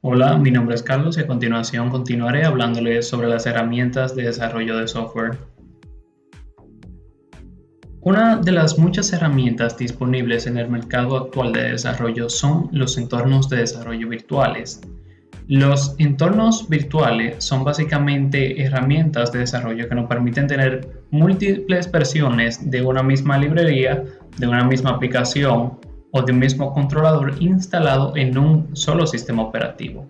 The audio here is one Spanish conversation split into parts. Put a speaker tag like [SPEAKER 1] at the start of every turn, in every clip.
[SPEAKER 1] Hola, mi nombre es Carlos y a continuación continuaré hablándoles sobre las herramientas de desarrollo de software. Una de las muchas herramientas disponibles en el mercado actual de desarrollo son los entornos de desarrollo virtuales. Los entornos virtuales son básicamente herramientas de desarrollo que nos permiten tener múltiples versiones de una misma librería, de una misma aplicación o de un mismo controlador instalado en un solo sistema operativo.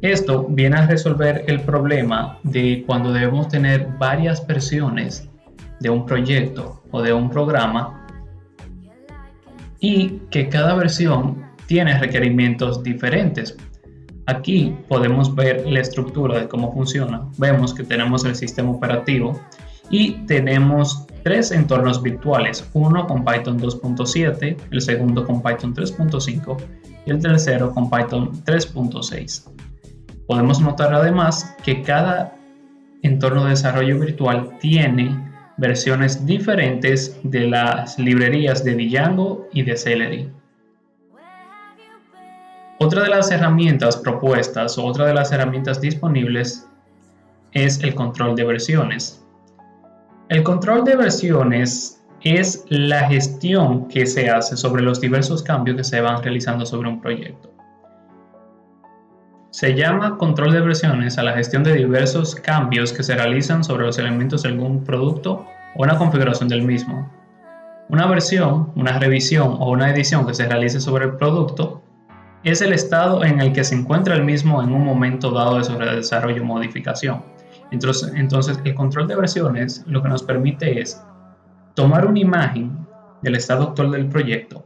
[SPEAKER 1] Esto viene a resolver el problema de cuando debemos tener varias versiones de un proyecto o de un programa y que cada versión tiene requerimientos diferentes. Aquí podemos ver la estructura de cómo funciona. Vemos que tenemos el sistema operativo y tenemos tres entornos virtuales, uno con Python 2.7, el segundo con Python 3.5 y el tercero con Python 3.6. Podemos notar además que cada entorno de desarrollo virtual tiene versiones diferentes de las librerías de Django y de Celery. Otra de las herramientas propuestas o otra de las herramientas disponibles es el control de versiones. El control de versiones es la gestión que se hace sobre los diversos cambios que se van realizando sobre un proyecto. Se llama control de versiones a la gestión de diversos cambios que se realizan sobre los elementos de algún producto o una configuración del mismo. Una versión, una revisión o una edición que se realice sobre el producto es el estado en el que se encuentra el mismo en un momento dado de su desarrollo o modificación. Entonces, el control de versiones lo que nos permite es tomar una imagen del estado actual del proyecto.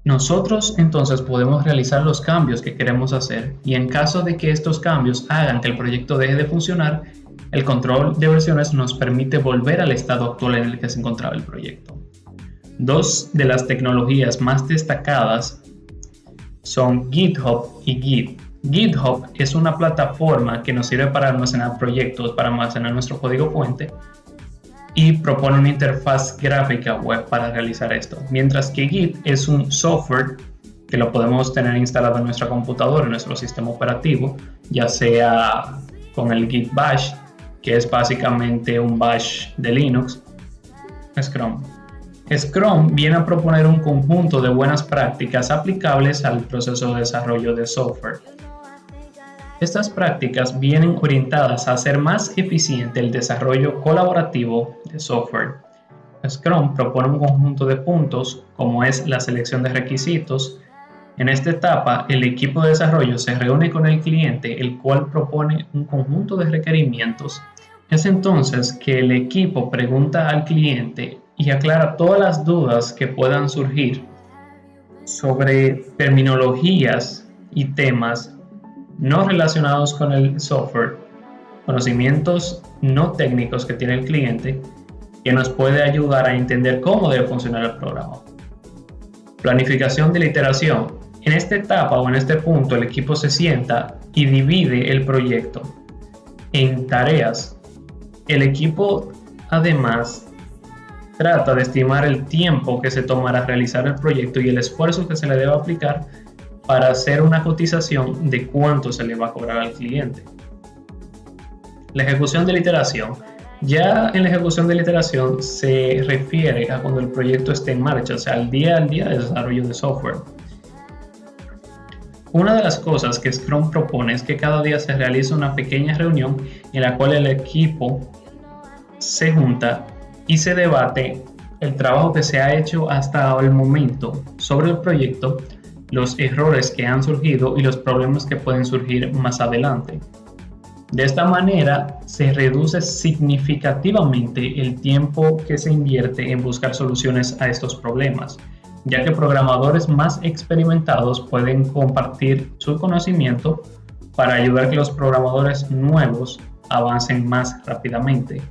[SPEAKER 1] Nosotros entonces podemos realizar los cambios que queremos hacer y en caso de que estos cambios hagan que el proyecto deje de funcionar, el control de versiones nos permite volver al estado actual en el que se encontraba el proyecto. Dos de las tecnologías más destacadas son GitHub y Git. GitHub es una plataforma que nos sirve para almacenar proyectos, para almacenar nuestro código fuente y propone una interfaz gráfica web para realizar esto. Mientras que Git es un software que lo podemos tener instalado en nuestra computadora, en nuestro sistema operativo, ya sea con el Git Bash, que es básicamente un bash de Linux, Scrum. Scrum viene a proponer un conjunto de buenas prácticas aplicables al proceso de desarrollo de software. Estas prácticas vienen orientadas a hacer más eficiente el desarrollo colaborativo de software. Scrum propone un conjunto de puntos, como es la selección de requisitos. En esta etapa, el equipo de desarrollo se reúne con el cliente, el cual propone un conjunto de requerimientos. Es entonces que el equipo pregunta al cliente y aclara todas las dudas que puedan surgir sobre terminologías y temas no relacionados con el software, conocimientos no técnicos que tiene el cliente, que nos puede ayudar a entender cómo debe funcionar el programa. Planificación de la iteración. En esta etapa o en este punto el equipo se sienta y divide el proyecto en tareas. El equipo además trata de estimar el tiempo que se tomará realizar el proyecto y el esfuerzo que se le debe aplicar para hacer una cotización de cuánto se le va a cobrar al cliente. La ejecución de la iteración. Ya en la ejecución de la iteración se refiere a cuando el proyecto esté en marcha, o sea, al día de desarrollo de software. Una de las cosas que Scrum propone es que cada día se realice una pequeña reunión en la cual el equipo se junta y se debate el trabajo que se ha hecho hasta el momento sobre el proyecto, los errores que han surgido y los problemas que pueden surgir más adelante. De esta manera se reduce significativamente el tiempo que se invierte en buscar soluciones a estos problemas, ya que programadores más experimentados pueden compartir su conocimiento para ayudar a que los programadores nuevos avancen más rápidamente.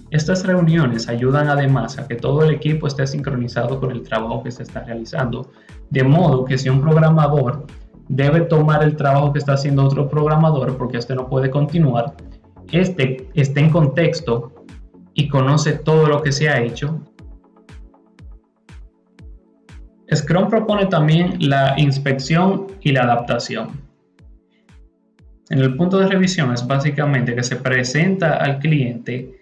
[SPEAKER 1] Estas reuniones ayudan además a que todo el equipo esté sincronizado con el trabajo que se está realizando, de modo que si un programador debe tomar el trabajo que está haciendo otro programador porque este no puede continuar, este esté en contexto y conoce todo lo que se ha hecho Scrum propone también la inspección y la adaptación. En el punto de revisión es básicamente que se presenta al cliente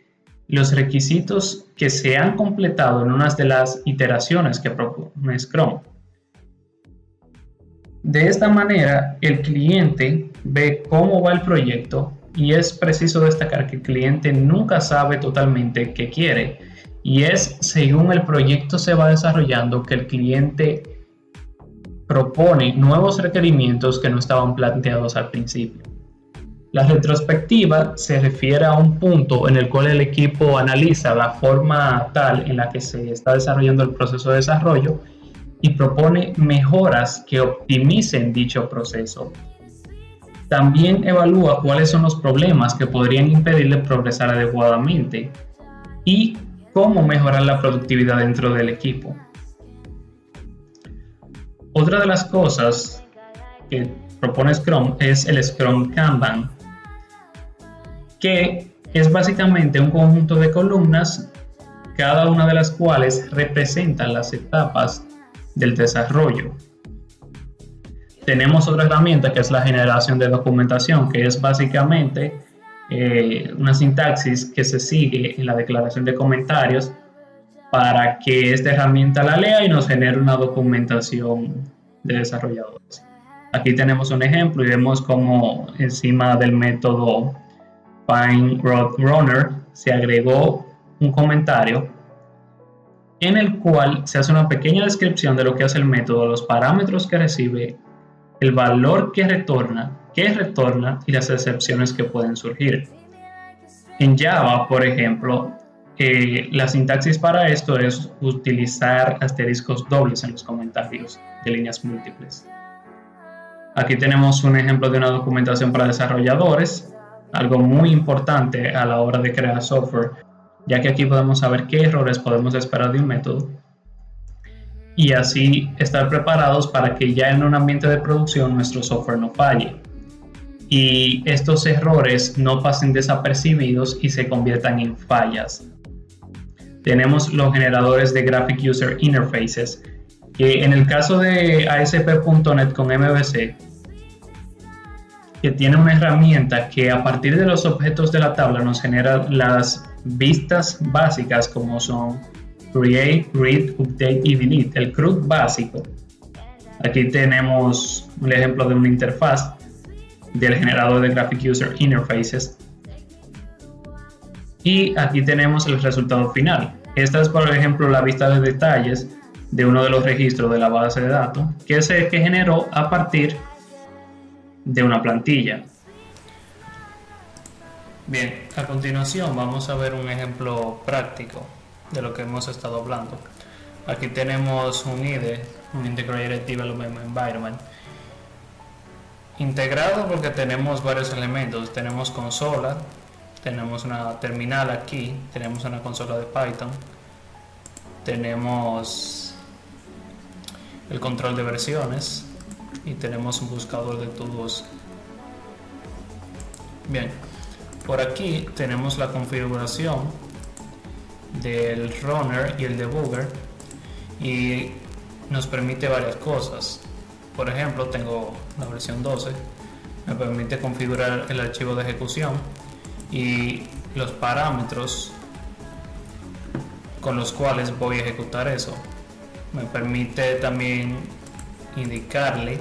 [SPEAKER 1] los requisitos que se han completado en una de las iteraciones que propone Scrum. De esta manera, el cliente ve cómo va el proyecto y es preciso destacar que el cliente nunca sabe totalmente qué quiere y es según el proyecto se va desarrollando que el cliente propone nuevos requerimientos que no estaban planteados al principio. La retrospectiva se refiere a un punto en el cual el equipo analiza la forma tal en la que se está desarrollando el proceso de desarrollo y propone mejoras que optimicen dicho proceso. También evalúa cuáles son los problemas que podrían impedirle progresar adecuadamente y cómo mejorar la productividad dentro del equipo. Otra de las cosas que propone Scrum es el Scrum Kanban, que es básicamente un conjunto de columnas, cada una de las cuales representan las etapas del desarrollo. Tenemos otra herramienta que es la generación de documentación, que es básicamente una sintaxis que se sigue en la declaración de comentarios para que esta herramienta la lea y nos genere una documentación de desarrolladores. Aquí tenemos un ejemplo y vemos cómo encima del método FindRunner se agregó un comentario en el cual se hace una pequeña descripción de lo que hace el método, los parámetros que recibe, el valor que retorna y las excepciones que pueden surgir. En Java, por ejemplo, la sintaxis para esto es utilizar asteriscos dobles en los comentarios de líneas múltiples. Aquí tenemos un ejemplo de una documentación para desarrolladores, algo muy importante a la hora de crear software, ya que aquí podemos saber qué errores podemos esperar de un método y así estar preparados para que ya en un ambiente de producción nuestro software no falle y estos errores no pasen desapercibidos y se conviertan en fallas. Tenemos los generadores de Graphic User Interfaces, que en el caso de ASP.NET con MVC, que tiene una herramienta que a partir de los objetos de la tabla nos genera las vistas básicas como son Create, Read, Update y Delete, el CRUD básico. Aquí tenemos un ejemplo de una interfaz del generador de Graphic User Interfaces. Y aquí tenemos el resultado final. Esta es, por ejemplo, la vista de detalles de uno de los registros de la base de datos que generó a partir de una plantilla. Bien, a continuación vamos a ver un ejemplo práctico de lo que hemos estado hablando. Aquí tenemos un IDE, un Integrated Development Environment, integrado porque tenemos varios elementos. Tenemos consola, tenemos una terminal aquí, tenemos una consola de Python, tenemos el control de versiones y tenemos un buscador de todos. Bien, por aquí tenemos la configuración del runner y el debugger y nos permite varias cosas. Por ejemplo, tengo la versión 12, me permite configurar el archivo de ejecución y los parámetros con los cuales voy a ejecutar eso. Me permite también indicarle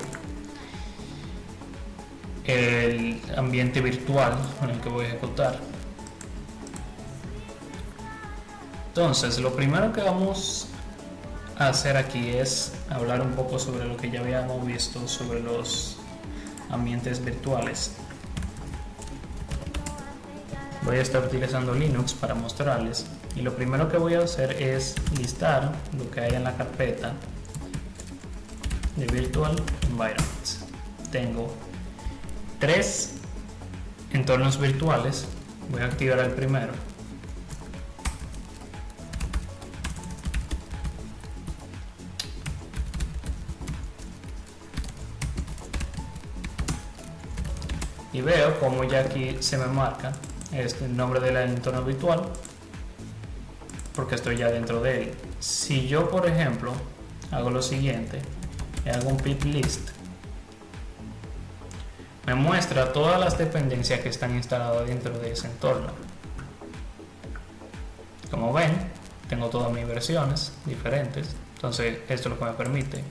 [SPEAKER 1] el ambiente virtual en el que voy a ejecutar. Entonces, lo primero que vamos a hacer aquí es hablar un poco sobre lo que ya habíamos visto sobre los ambientes virtuales. Voy a estar utilizando Linux para mostrarles y lo primero que voy a hacer es listar lo que hay en la carpeta de Virtual Environments. Tengo 3 entornos virtuales. Voy a activar el primero. Y veo como ya aquí se me marca el nombre del entorno virtual porque estoy ya dentro de él. Si yo, por ejemplo, hago lo siguiente, hago un pip list, me muestra todas las dependencias que están instaladas dentro de ese entorno. Como ven, tengo todas mis versiones diferentes, entonces esto es lo que me permite.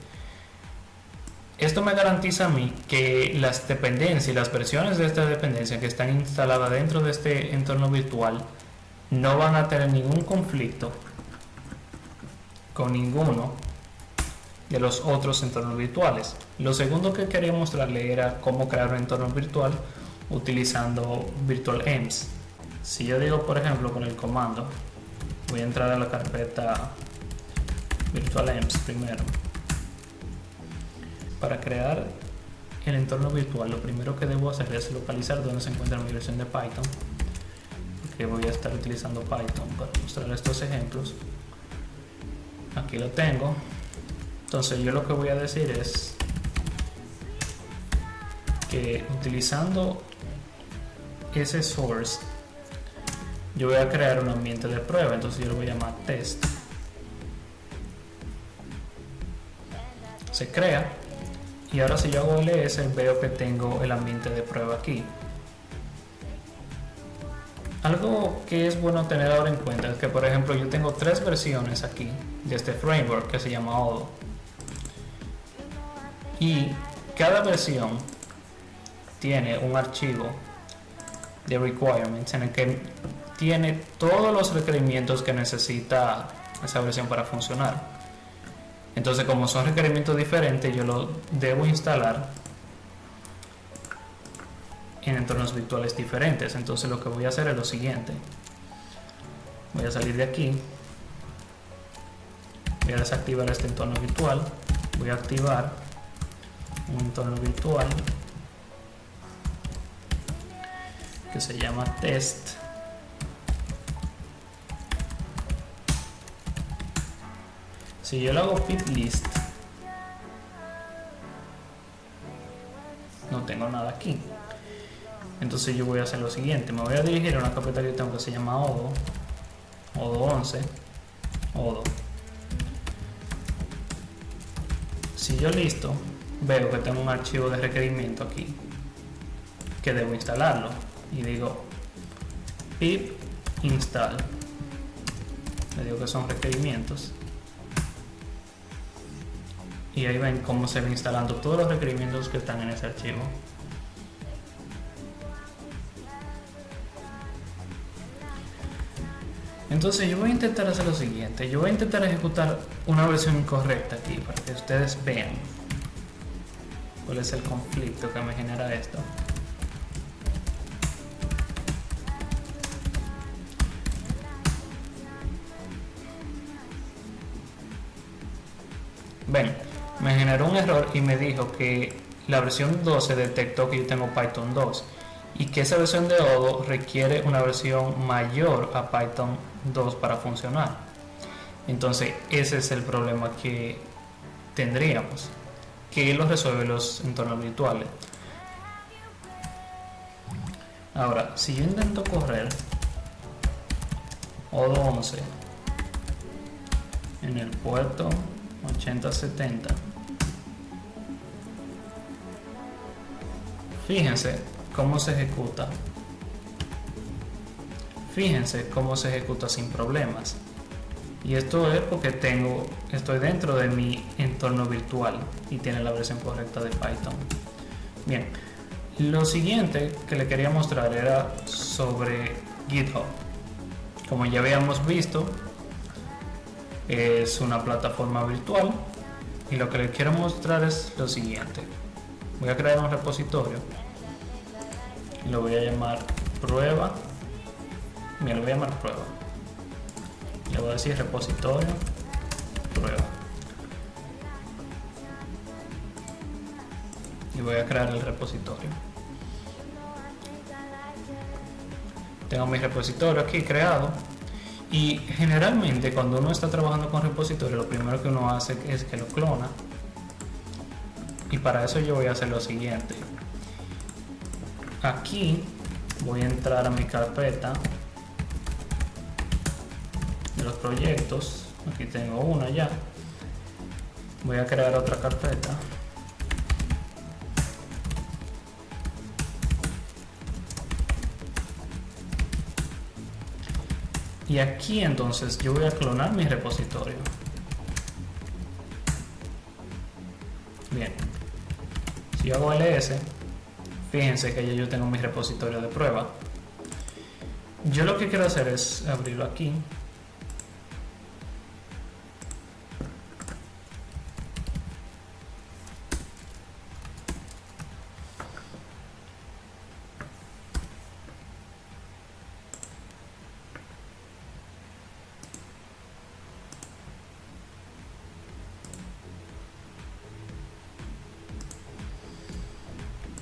[SPEAKER 1] Esto me garantiza a mí que las dependencias y las versiones de esta dependencia que están instaladas dentro de este entorno virtual no van a tener ningún conflicto con ninguno de los otros entornos virtuales. Lo segundo que quería mostrarle era cómo crear un entorno virtual utilizando virtualenv. Si yo digo, por ejemplo, con el comando, voy a entrar a la carpeta virtualenv primero. Para crear el entorno virtual, lo primero que debo hacer es localizar dónde se encuentra mi versión de Python, porque voy a estar utilizando Python para mostrar estos ejemplos. Aquí lo tengo. Entonces yo lo que voy a decir es que utilizando ese source yo voy a crear un ambiente de prueba, entonces yo lo voy a llamar test. Se crea y ahora si yo hago ls veo que tengo el ambiente de prueba aquí. Algo que es bueno tener ahora en cuenta es que, por ejemplo, yo tengo 3 versiones aquí de este framework que se llama Odoo, y cada versión tiene un archivo de requirements en el que tiene todos los requerimientos que necesita esa versión para funcionar. Entonces, como son requerimientos diferentes, yo lo debo instalar en entornos virtuales diferentes. Entonces lo que voy a hacer es lo siguiente: voy a salir de aquí, voy a desactivar este entorno virtual, voy a activar un entorno virtual que se llama test. Si yo le hago pip list, no tengo nada aquí. Entonces yo voy a hacer lo siguiente: me voy a dirigir a una carpeta que tengo que se llama Odoo 11, Odoo. Si yo listo, veo que tengo un archivo de requerimiento aquí que debo instalarlo, y digo pip install, le digo que son requerimientos, y ahí ven cómo se va instalando todos los requerimientos que están en ese archivo. Entonces yo voy a intentar hacer lo siguiente: yo voy a intentar ejecutar una versión incorrecta aquí para que ustedes vean cuál es el conflicto que me genera esto. Ven, me generó un error y me dijo que la versión 12 detectó que yo tengo Python 2 y que esa versión de Odoo requiere una versión mayor a Python 2 para funcionar. Entonces ese es el problema que tendríamos, que lo resuelve los entornos virtuales. Ahora, si yo intento correr Odoo 11 en el puerto 8070, fíjense cómo se ejecuta. Fíjense cómo se ejecuta sin problemas. Y esto es porque estoy dentro de mi entorno virtual y tiene la versión correcta de Python. Bien, lo siguiente que le quería mostrar era sobre GitHub. Como ya habíamos visto, es una plataforma virtual, y lo que les quiero mostrar es lo siguiente. Voy a crear un repositorio y lo voy a llamar prueba. Mira, lo voy a llamar prueba. Le voy a decir repositorio prueba y voy a crear el repositorio. Tengo mi repositorio aquí creado, y generalmente cuando uno está trabajando con repositorio, lo primero que uno hace es que lo clona, y para eso yo voy a hacer lo siguiente. Aquí voy a entrar a mi carpeta de los proyectos. Aquí tengo una ya, Voy a crear otra carpeta. Y aquí entonces yo voy a clonar mi repositorio. Bien, si yo hago ls, fíjense que ya yo tengo mi repositorio de prueba. Yo lo que quiero hacer es abrirlo aquí.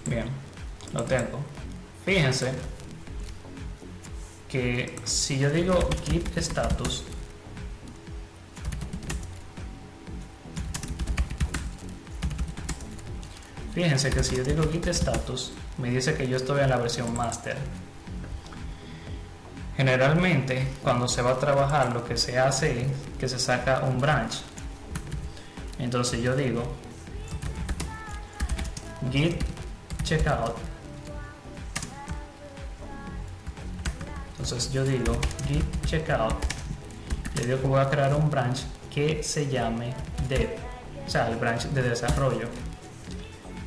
[SPEAKER 1] Bien, lo tengo. Fíjense que si yo digo git status, fíjense que si yo digo git status, me dice que yo estoy en la versión master. Generalmente, cuando se va a trabajar, lo que se hace es que se saca un branch. Entonces yo digo git checkout. Entonces yo digo git checkout, le digo que voy a crear un branch que se llame dev, o sea, el branch de desarrollo,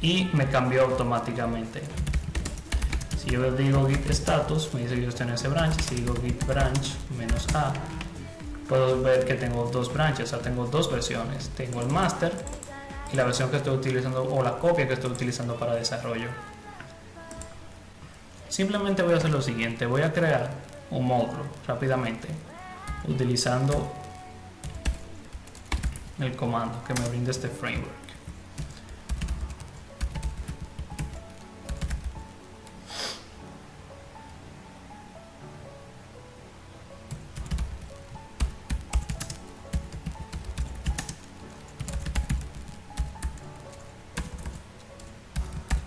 [SPEAKER 1] y me cambió automáticamente. Si yo digo git status, me dice que yo estoy en ese branch. Si digo git branch -a, puedo ver que tengo dos branches, o sea, tengo dos versiones. Tengo el master y la versión que estoy utilizando, o la copia que estoy utilizando para desarrollo. Simplemente voy a hacer lo siguiente, voy a crear un módulo rápidamente utilizando el comando que me brinda este framework.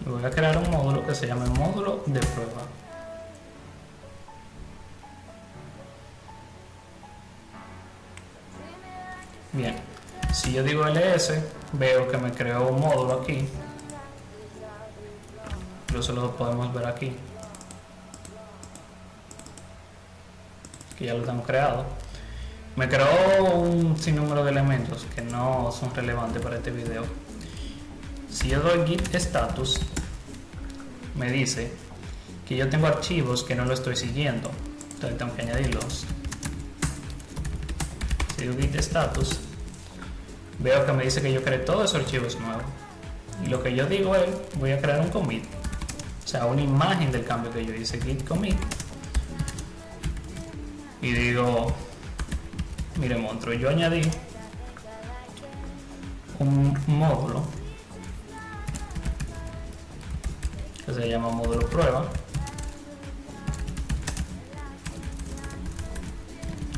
[SPEAKER 1] Voy a crear un módulo que se llama módulo de prueba. Bien, si yo digo ls, veo que me creó un módulo aquí. Incluso lo podemos ver aquí, que ya lo tengo creado. Me creó un sinnúmero de elementos que no son relevantes para este video. Si yo doy git status, me dice que yo tengo archivos que no lo estoy siguiendo, entonces tengo que añadirlos. Si digo git status, veo que me dice que yo creé todos esos archivos nuevos, y lo que yo digo es voy a crear un commit, o sea, una imagen del cambio que yo hice, git commit, y digo, mire monstruo, yo añadí un módulo que se llama módulo prueba,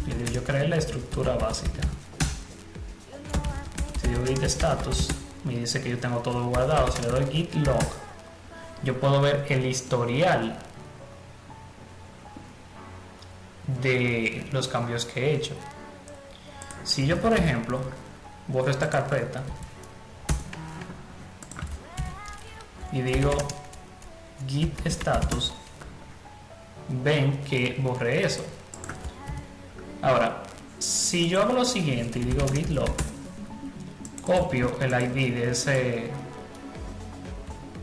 [SPEAKER 1] y yo creé la estructura básica. Si digo git status, me dice que yo tengo todo guardado. Si le doy git log, yo puedo ver el historial de los cambios que he hecho. Si yo, por ejemplo, borro esta carpeta y digo git status, ven que borré eso. Ahora, si yo hago lo siguiente y digo git log, copio el ID de ese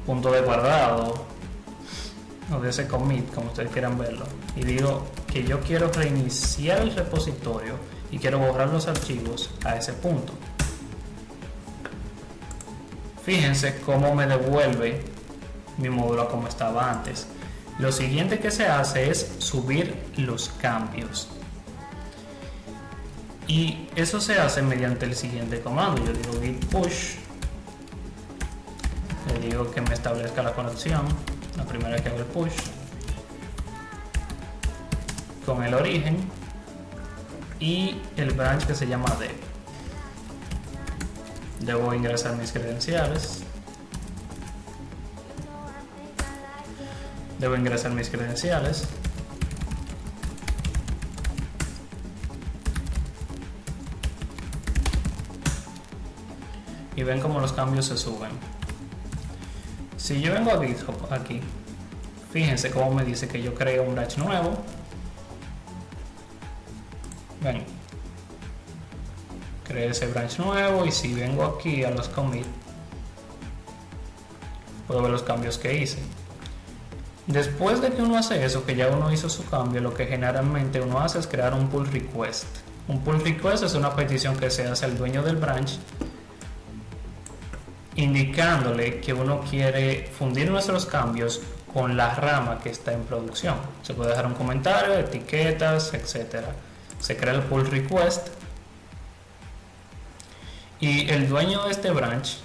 [SPEAKER 1] punto de guardado o de ese commit, como ustedes quieran verlo, y digo que yo quiero reiniciar el repositorio y quiero borrar los archivos a ese punto, fíjense cómo me devuelve mi módulo a como estaba antes. Lo siguiente que se hace es subir los cambios, y eso se hace mediante el siguiente comando. Yo digo git push, le digo que me establezca la conexión, la primera vez que hago el push, con el origen y el branch que se llama dev. Debo ingresar mis credenciales. y ven cómo los cambios se suben. Si yo vengo a GitHub aquí, fíjense cómo me dice que yo creo un branch nuevo. Ven, creé ese branch nuevo, y si vengo aquí a los commit, puedo ver los cambios que hice. Después de que uno hace eso, que ya uno hizo su cambio, lo que generalmente uno hace es crear un pull request. Un pull request es una petición que se hace al dueño del branch, indicándole que uno quiere fundir nuestros cambios con la rama que está en producción. Se puede dejar un comentario, etiquetas, etc. Se crea el pull request y el dueño de este branch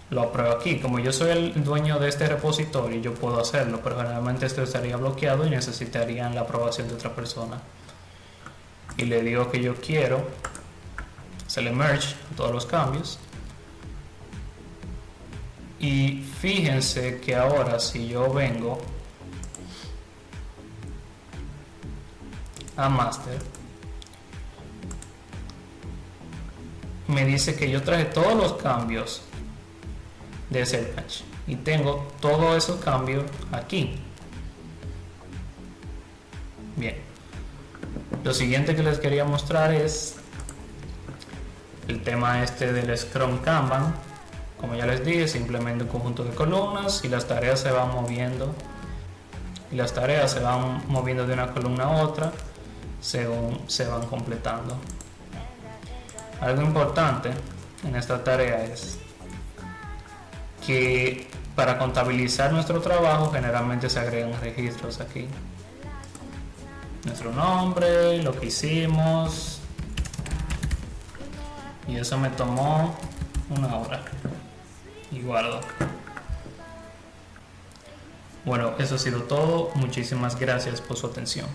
[SPEAKER 1] lo apruebo aquí. Como yo soy el dueño de este repositorio, yo puedo hacerlo, pero generalmente esto estaría bloqueado y necesitarían la aprobación de otra persona. Y le digo que yo quiero hacerle merge a todos los cambios. Y fíjense que ahora si yo vengo a master, me dice que yo traje todos los cambios de ese branch y tengo todos esos cambios aquí. Bien, lo siguiente que les quería mostrar es el tema este del Scrum Kanban. Como ya les dije, simplemente un conjunto de columnas y las tareas se van moviendo de una columna a otra según se van completando. Algo importante en esta tarea es que para contabilizar nuestro trabajo generalmente se agregan registros aquí. Nuestro nombre, lo que hicimos, y eso me tomó 1 hora y guardo. Bueno, eso ha sido todo. Muchísimas gracias por su atención.